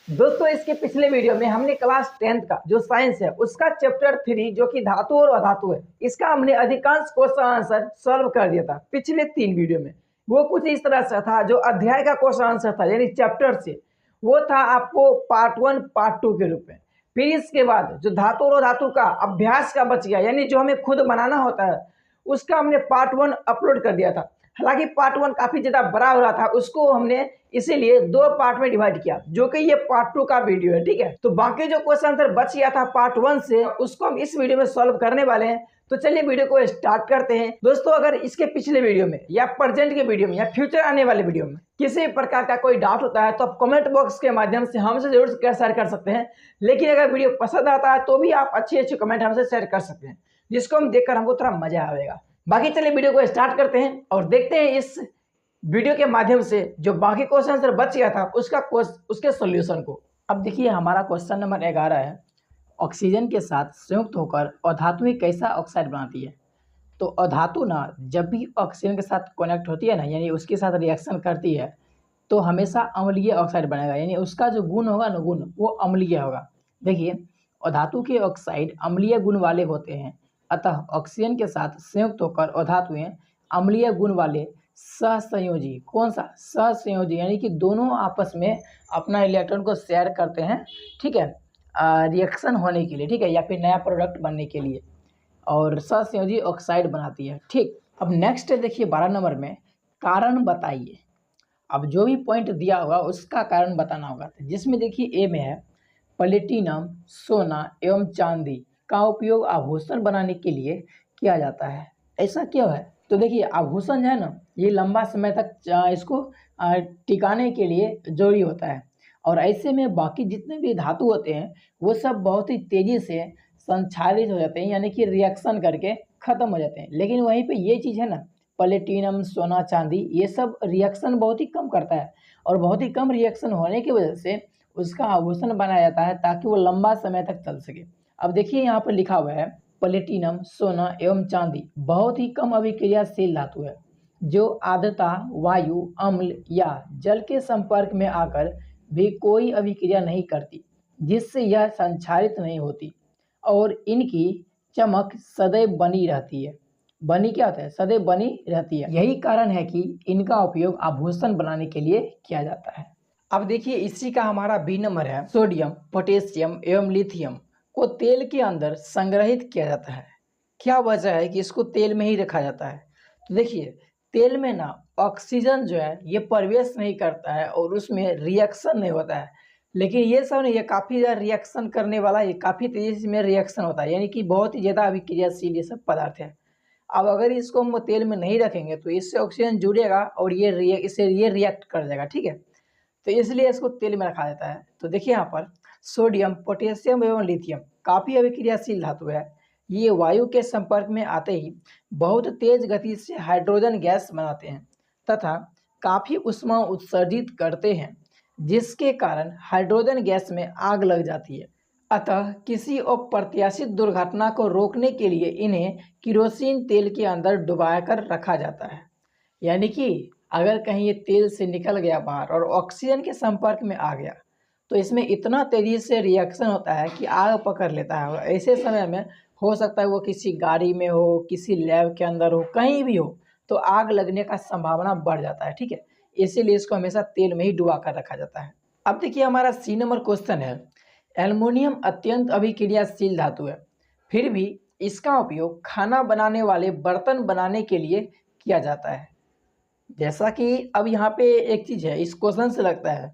दोस्तों इसके पिछले वीडियो में हमने क्लास 10th का जो साइंस है उसका चैप्टर 3 जो कि धातु और अधातु है, इसका हमने अधिकांश क्वेश्चन आंसर सॉल्व कर दिया था पिछले 3 वीडियो में। वो कुछ इस तरह से था, जो अध्याय का क्वेश्चन आंसर था यानी चैप्टर से, वो था आपको पार्ट 1 पार्ट 2 के रूप में। फिर इसके बाद जो धातु और अधातु का अभ्यास का बच गया, यानी जो हमें खुद बनाना होता है, उसका हमने पार्ट 1 अपलोड कर दिया था। हालांकि पार्ट 1 काफी ज्यादा बड़ा हो रहा था, उसको हमने इसीलिए 2 पार्ट में डिवाइड किया, जो कि ये पार्ट 2 का वीडियो है। ठीक है, तो बाकी जो क्वेश्चन आंसर बच गया था पार्ट 1 से, उसको हम इस वीडियो में सॉल्व करने वाले हैं। तो चलिए वीडियो को स्टार्ट करते हैं। दोस्तों अगर इसके पिछले वीडियो में या प्रेजेंट के वीडियो में या फ्यूचर आने वाले वीडियो में किसी प्रकार का कोई डाउट होता है तो आप कमेंट बॉक्स के माध्यम से हमसे जरूर शेयर कर सकते हैं। लेकिन अगर वीडियो पसंद आता है तो भी आप अच्छे अच्छे कमेंट हमसे शेयर कर सकते हैं, जिसको हम देखकर हमको थोड़ा मजा आएगा। बाकी चलिए वीडियो को स्टार्ट करते हैं और देखते हैं इस वीडियो के माध्यम से जो बाकी क्वेश्चन आंसर बच गया था उसके सॉल्यूशन को। अब देखिए हमारा क्वेश्चन नंबर 11 है, ऑक्सीजन के साथ संयुक्त होकर अधातु कैसा ऑक्साइड बनाती है। तो अधातु ना जब भी ऑक्सीजन के साथ कनेक्ट होती है ना, यानी उसके साथ रिएक्शन करती है, तो हमेशा अम्लीय ऑक्साइड बनेगा, यानी उसका जो गुण होगा ना, गुण वो अम्लीय होगा। देखिए अधातु के ऑक्साइड अम्लीय गुण वाले होते हैं, अतः ऑक्सीजन के साथ संयुक्त होकर अधातुएं अम्लीय गुण वाले सहसंयोजी, कौन सा सहसंयोजी, यानी कि दोनों आपस में अपना इलेक्ट्रॉन को शेयर करते हैं, ठीक है, रिएक्शन होने के लिए, ठीक है, या फिर नया प्रोडक्ट बनने के लिए, और सहसंयोजी ऑक्साइड बनाती है। ठीक, अब नेक्स्ट देखिए 12 नंबर में, कारण बताइए। अब जो भी पॉइंट दिया होगा उसका कारण बताना होगा, जिसमें देखिए ए में है प्लेटिनम, सोना एवं चांदी का उपयोग आभूषण बनाने के लिए किया जाता है। ऐसा क्यों है? तो देखिए आभूषण जो है ना, ये लंबा समय तक इसको टिकाने के लिए जरूरी होता है, और ऐसे में बाकी जितने भी धातु होते हैं वो सब बहुत ही तेजी से संक्षारित हो जाते हैं, यानी कि रिएक्शन करके खत्म हो जाते हैं। लेकिन वहीं पे ये चीज़ है ना, प्लेटिनम, सोना, चांदी, ये सब रिएक्शन बहुत ही कम करता है, और बहुत ही कम रिएक्शन होने की वजह से उसका आभूषण बनाया जाता है ताकि वो लंबा समय तक चल सके। अब देखिए यहाँ पर लिखा हुआ है प्लेटिनम, सोना एवं चांदी बहुत ही कम अभिक्रियाशील धातु है, जो आर्द्रता, वायु, अम्ल या जल के संपर्क में आकर भी कोई अभिक्रिया नहीं करती, जिससे यह संक्षारित नहीं होती, और इनकी चमक सदैव बनी रहती है। बनी क्या होता है? सदैव बनी रहती है। यही कारण है कि इनका उपयोग आभूषण बनाने के लिए किया जाता है। अब देखिए इसी का हमारा बी नंबर है, सोडियम, पोटेशियम एवं लिथियम को तेल के अंदर संग्रहित किया जाता है। क्या वजह है कि इसको तेल में ही रखा जाता है? तो देखिए तेल में ना ऑक्सीजन जो है ये प्रवेश नहीं करता है और उसमें रिएक्शन नहीं होता है, लेकिन ये सब नहीं, ये काफ़ी ज़्यादा रिएक्शन करने वाला, ये काफ़ी तेजी में रिएक्शन होता है, यानी कि बहुत ही ज़्यादा अभिक्रियाशील ये सब पदार्थ है। अब अगर इसको हम तेल में नहीं रखेंगे तो इससे ऑक्सीजन जुड़ेगा और ये रिएक्ट कर जाएगा, ठीक है, तो इसलिए इसको तेल में रखा जाता है। तो देखिए यहाँ पर सोडियम, पोटेशियम एवं लिथियम काफ़ी अभिक्रियाशील धातु है। ये वायु के संपर्क में आते ही बहुत तेज गति से हाइड्रोजन गैस बनाते हैं तथा काफ़ी ऊष्मा उत्सर्जित करते हैं, जिसके कारण हाइड्रोजन गैस में आग लग जाती है। अतः किसी अप्रत्याशित दुर्घटना को रोकने के लिए इन्हें केरोसिन तेल के अंदर डुबाकर रखा जाता है। यानी कि अगर कहीं ये तेल से निकल गया बाहर और ऑक्सीजन के संपर्क में आ गया तो इसमें इतना तेजी से रिएक्शन होता है कि आग पकड़ लेता है, और ऐसे समय में हो सकता है वो किसी गाड़ी में हो, किसी लैब के अंदर हो, कहीं भी हो, तो आग लगने का संभावना बढ़ जाता है, ठीक है, इसीलिए इसको हमेशा तेल में ही डुबा कर रखा जाता है। अब देखिए हमारा सी नंबर क्वेश्चन है, एल्युमिनियम अत्यंत अभिक्रियाशील धातु है, फिर भी इसका उपयोग खाना बनाने वाले बर्तन बनाने के लिए किया जाता है। जैसा कि अब यहाँ पे एक चीज़ है, इस क्वेश्चन से लगता है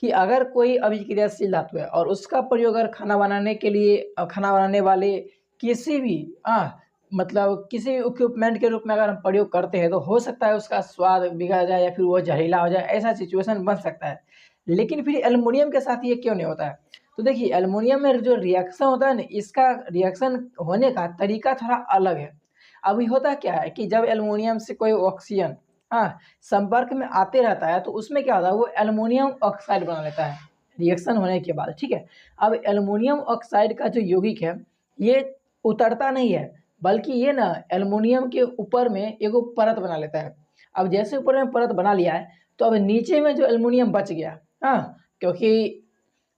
कि अगर कोई अभिक्रियाशील धातु है और उसका प्रयोग अगर खाना बनाने के लिए, खाना बनाने वाले किसी भी मतलब किसी भी इक्विपमेंट के रूप में अगर हम प्रयोग करते हैं तो हो सकता है उसका स्वाद बिगड़ जाए या फिर वो जहरीला हो जाए, ऐसा सिचुएशन बन सकता है। लेकिन फिर एल्युमिनियम के साथ ये क्यों नहीं होता है? तो देखिए एल्युमिनियम में जो रिएक्शन होता है ना, इसका रिएक्शन होने का तरीका थोड़ा अलग है। अभी होता क्या है कि जब एल्युमिनियम से कोई ऑक्सीजन संपर्क में आते रहता है तो उसमें क्या होता है, वो एल्युमिनियम ऑक्साइड बना लेता है रिएक्शन होने के बाद, ठीक है। अब एल्युमिनियम ऑक्साइड का जो यौगिक है ये उतरता नहीं है, बल्कि ये ना एल्युमिनियम के ऊपर में एक परत बना लेता है। अब जैसे ऊपर में परत बना लिया है तो अब नीचे में जो एल्युमिनियम बच गया, क्योंकि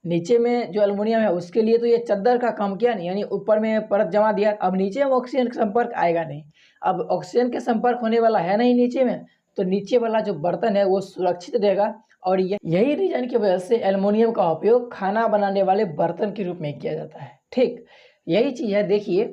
नीचे में जो एल्युमिनियम है उसके लिए तो ये चद्दर का काम किया नहीं, यानी ऊपर में परत जमा दिया, अब नीचे में ऑक्सीजन का संपर्क आएगा नहीं। अब ऑक्सीजन के संपर्क होने वाला है नहीं नीचे में, तो नीचे वाला जो बर्तन है वो सुरक्षित रहेगा। और यही रीजन की वजह से एल्युमिनियम का उपयोग खाना बनाने वाले बर्तन के रूप में किया जाता है। ठीक, यही चीज़ है। देखिए,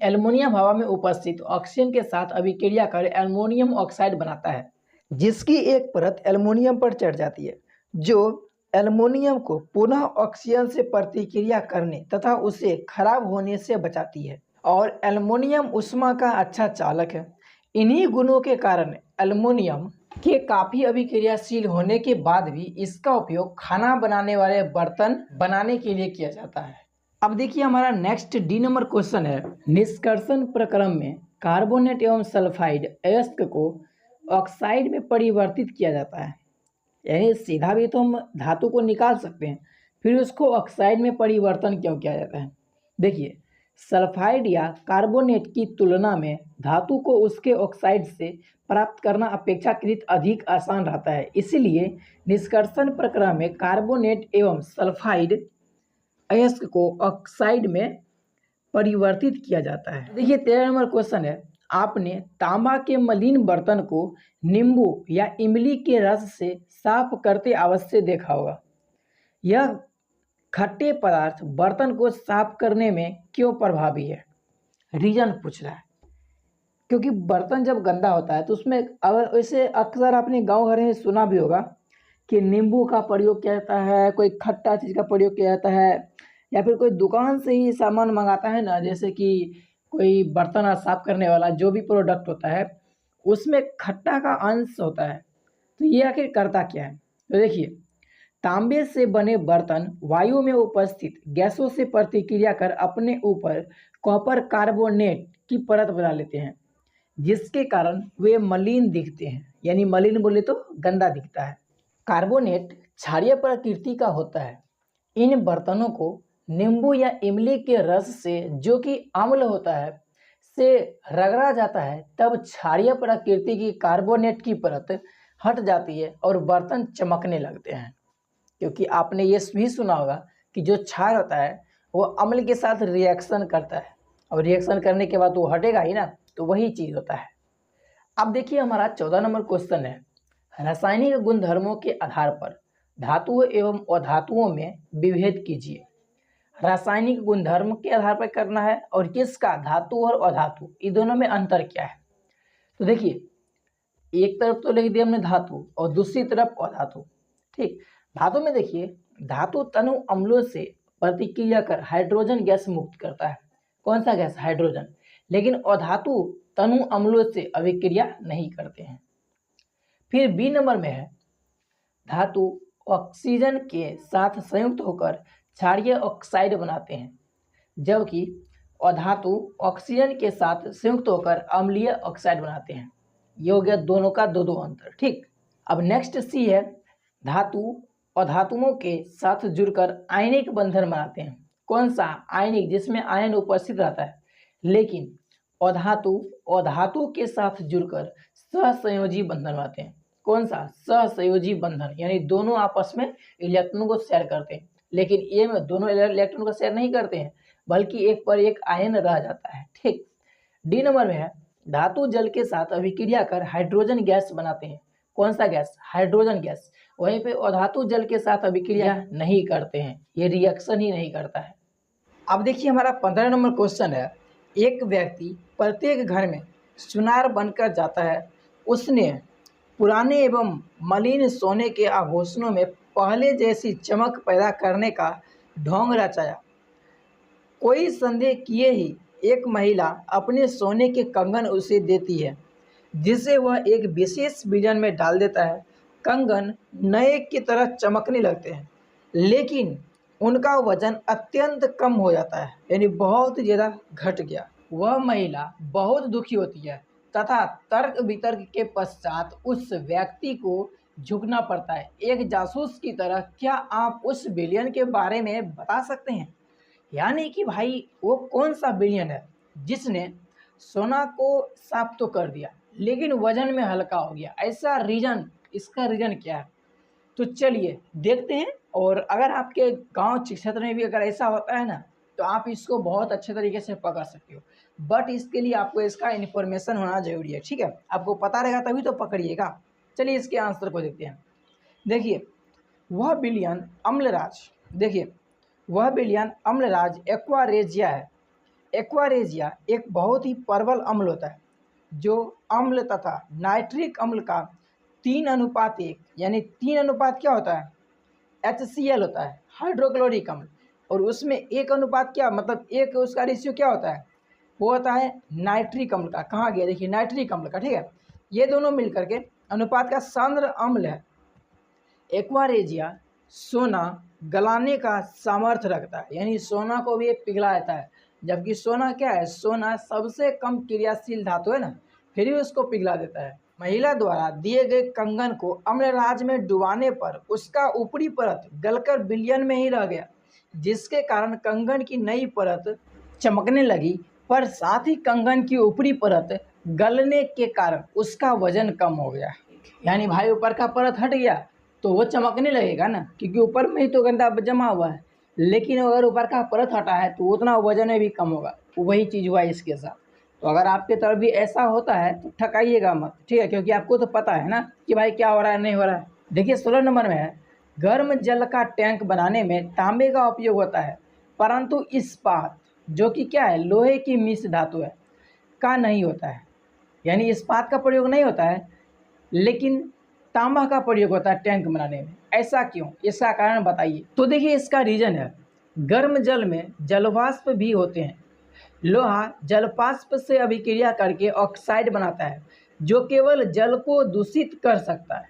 एल्युमिनियम हवा में उपस्थित ऑक्सीजन के साथ अभिक्रिया कर एल्युमिनियम ऑक्साइड बनाता है, जिसकी एक परत एल्युमिनियम पर चढ़ जाती है, जो एल्युमिनियम को पुनः ऑक्सीजन से प्रतिक्रिया करने तथा उसे खराब होने से बचाती है। और एल्युमिनियम ऊष्मा का अच्छा चालक है। इन्हीं गुणों के कारण एल्युमिनियम के काफ़ी अभिक्रियाशील होने के बाद भी इसका उपयोग खाना बनाने वाले बर्तन बनाने के लिए किया जाता है। अब देखिए, हमारा नेक्स्ट डी नंबर क्वेश्चन है, निष्कर्षण प्रक्रम में कार्बोनेट एवं सल्फाइड अयस्क को ऑक्साइड में परिवर्तित किया जाता है। यानी सीधा भी तो हम धातु को निकाल सकते हैं, फिर उसको ऑक्साइड में परिवर्तन क्यों किया जाता है। देखिए, सल्फाइड या कार्बोनेट की तुलना में धातु को उसके ऑक्साइड से प्राप्त करना अपेक्षाकृत अधिक आसान रहता है। इसलिए निष्कर्षण प्रक्रिया में कार्बोनेट एवं सल्फाइड अयस्क को ऑक्साइड में परिवर्तित किया जाता है। देखिए, 13 नंबर क्वेश्चन है, आपने तांबा के मलिन बर्तन को नींबू या इमली के रस से साफ करते अवश्य देखा होगा। यह खट्टे पदार्थ बर्तन को साफ करने में क्यों प्रभावी है? रीजन पूछ रहा है, क्योंकि बर्तन जब गंदा होता है तो उसमें वैसे अक्सर आपने गांव घर में सुना भी होगा कि नींबू का प्रयोग किया जाता है, कोई खट्टा चीज़ का प्रयोग किया जाता है, या फिर कोई दुकान से ही सामान मंगाता है ना, जैसे कि कोई बर्तन साफ करने वाला जो भी प्रोडक्ट होता है उसमें खट्टा का अंश होता है। तो ये आखिर करता क्या है? तो देखिए, तांबे से बने बर्तन वायु में उपस्थित गैसों से प्रतिक्रिया कर अपने ऊपर कॉपर कार्बोनेट की परत बना लेते हैं, जिसके कारण वे मलिन दिखते हैं। यानी मलिन बोले तो गंदा दिखता है। कार्बोनेट क्षारीय प्रकृति का होता है। इन बर्तनों को नींबू या इमली के रस से, जो कि अम्ल होता है, से रगड़ा जाता है, तब क्षारीय प्रकृति की कार्बोनेट की परत हट जाती है और बर्तन चमकने लगते हैं। क्योंकि आपने ये भी सुना होगा कि जो क्षार होता है वो अम्ल के साथ रिएक्शन करता है, और रिएक्शन करने के बाद वो हटेगा ही ना, तो वही चीज़ होता है। अब देखिए, हमारा 14 नंबर क्वेश्चन है, रासायनिक गुणधर्मों के आधार पर धातुओं एवं अधातुओं में विभेद कीजिए। रासायनिक गुणधर्म के आधार पर करना है, और किसका? धातु और अधातु, इन दोनों में अंतर क्या है? तो देखिए, एक तरफ तो लिख दिया हमने धातु और दूसरी तरफ अधातु। ठीक, धातु में देखिए, धातु तनु अम्लों से प्रतिक्रिया कर हाइड्रोजन गैस मुक्त करता है। कौन सा गैस? हाइड्रोजन। लेकिन अधातु तनु अम्लों से अभिक्रिया नहीं करते हैं। फिर बी नंबर में है, धातु ऑक्सीजन के साथ संयुक्त होकर क्षारीय ऑक्साइड बनाते हैं, जबकि अधातु ऑक्सीजन के साथ संयुक्त होकर अम्लीय ऑक्साइड बनाते हैं। ये हो गया दोनों का दो अंतर। ठीक, अब नेक्स्ट सी है, धातु अधातुओं के साथ जुड़कर आयनिक बंधन बनाते हैं। कौन सा? आयनिक, जिसमें आयन उपस्थित रहता है। लेकिन अधातु के साथ जुड़कर सहसंयोजी बंधन बनाते हैं। कौन सा? सहसंयोजी बंधन, यानी दोनों आपस में इलेक्ट्रॉन को शेयर करते हैं। लेकिन ये में दोनों इलेक्ट्रॉन को शेयर नहीं करते हैं, बल्कि एक पर एक आयन रह जाता है। ठीक, डी नंबर में है, धातु जल के साथ अभिक्रिया कर हाइड्रोजन गैस बनाते हैं। कौन सा गैस? Hydrogen gas. वहीं पे अधातु जल के साथ अभिक्रिया नहीं करते हैं, ये रिएक्शन ही नहीं करता है। अब देखिए, हमारा 15 नंबर क्वेश्चन है, एक व्यक्ति प्रत्येक घर में सुनार बनकर जाता है। उसने पुराने एवं मलिन सोने के आभूषणों में पहले जैसी चमक पैदा करने का ढोंग रचाया। कोई संदेह किए ही एक महिला अपने सोने के कंगन उसे देती है, जिसे वह एक विशेष विजन में डाल देता है। कंगन नए की तरह चमकने लगते हैं, लेकिन उनका वजन अत्यंत कम हो जाता है, यानी बहुत ज़्यादा घट गया। वह महिला बहुत दुखी होती है तथा तर्क वितर्क के पश्चात उस व्यक्ति को झुकना पड़ता है। एक जासूस की तरह, क्या आप उस बिलियन के बारे में बता सकते हैं? यानी कि भाई, वो कौन सा बिलियन है जिसने सोना को साफ तो कर दिया लेकिन वजन में हल्का हो गया? ऐसा रीजन, इसका रीजन क्या है? तो चलिए देखते हैं। और अगर आपके गांव क्षेत्र में भी अगर ऐसा होता है ना, तो आप इसको बहुत अच्छे तरीके से पकड़ सकते हो, बट इसके लिए आपको इसका इन्फॉर्मेशन होना जरूरी है। ठीक है, आपको पता रहेगा तभी तो पकड़िएगा। चलिए इसके आंसर को देखते हैं। देखिए वह बिलियन अम्लराज, देखिए वह बिलियन अम्लराज एक्वारेजिया है। एक्वारेजिया एक बहुत ही प्रबल अम्ल होता है जो अम्ल तथा नाइट्रिक अम्ल का 3:1, यानी 3 अनुपात क्या होता है, HCl होता है, हाइड्रोक्लोरिक अम्ल। और उसमें 1 अनुपात क्या, मतलब एक उसका रेशियो क्या होता है, वो होता है नाइट्रिक अम्ल का। कहाँ गया, देखिए नाइट्रिक अम्ल का। ठीक है, ये दोनों मिलकर के अनुपात का सांद्र अम्ल है। एक्वारेजिया सोना गलाने का सामर्थ्य रखता है, यानी सोना को भी ये पिघला देता है। जबकि सोना क्या है, सोना सबसे कम क्रियाशील धातु है ना, फिर भी उसको पिघला देता है। महिला द्वारा दिए गए कंगन को अम्लराज में डुबाने पर उसका ऊपरी परत गलकर विलयन में ही रह गया, जिसके कारण कंगन की नई परत चमकने लगी, पर साथ ही कंगन की ऊपरी परत गलने के कारण उसका वजन कम हो गया। यानी भाई ऊपर का परत हट गया तो वो चमकने लगेगा ना, क्योंकि ऊपर में ही तो गंदा जमा हुआ है। लेकिन अगर ऊपर का परत हटा है तो उतना वजन में भी कम होगा। वही चीज़ हुआ इसके साथ। तो अगर आपके तरफ भी ऐसा होता है तो ठकाइएगा मत, ठीक है, क्योंकि आपको तो पता है ना कि भाई क्या हो रहा है नहीं हो रहा है। देखिए 16 नंबर में है, गर्म जल का टैंक बनाने में तांबे का उपयोग होता है, परंतु इस्पात जो कि क्या है, लोहे की मिश्र धातु है, का नहीं होता है। यानी इस्पात का प्रयोग नहीं होता है, लेकिन तांबा का प्रयोग होता है टैंक बनाने में। ऐसा क्यों, इसका कारण बताइए। तो देखिए इसका रीजन है, गर्म जल में जलवाष्प भी होते हैं। लोहा जलवाष्प से अभिक्रिया करके ऑक्साइड बनाता है, जो केवल जल को दूषित कर सकता है।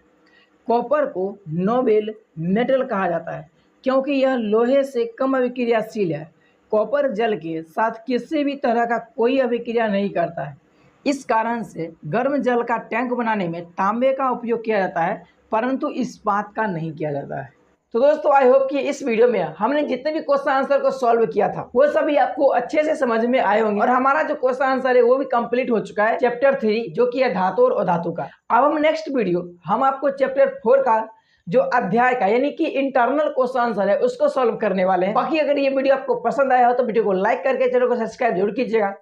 कॉपर को नोबेल मेटल कहा जाता है, क्योंकि यह लोहे से कम अभिक्रियाशील है। कॉपर जल के साथ किसी भी तरह का कोई अभिक्रिया नहीं करता है। इस कारण से गर्म जल का टैंक बनाने में तांबे का उपयोग किया जाता है, परंतु इस्पात का नहीं किया जाता है। तो दोस्तों आई होप कि इस वीडियो में हमने जितने भी क्वेश्चन आंसर को सॉल्व किया था वो सभी आपको अच्छे से समझ में आए होंगे। और हमारा जो क्वेश्चन आंसर है वो भी कंप्लीट हो चुका है, चैप्टर 3 जो कि है धातु और अधातु का। अब हम नेक्स्ट वीडियो हम आपको चैप्टर 4 का जो अध्याय का यानी कि इंटरनल क्वेश्चन आंसर है उसको सॉल्व करने वाले हैं। बाकी अगर ये वीडियो आपको पसंद आया हो तो वीडियो को लाइक करके चैनल को सब्सक्राइब जरूर कीजिएगा।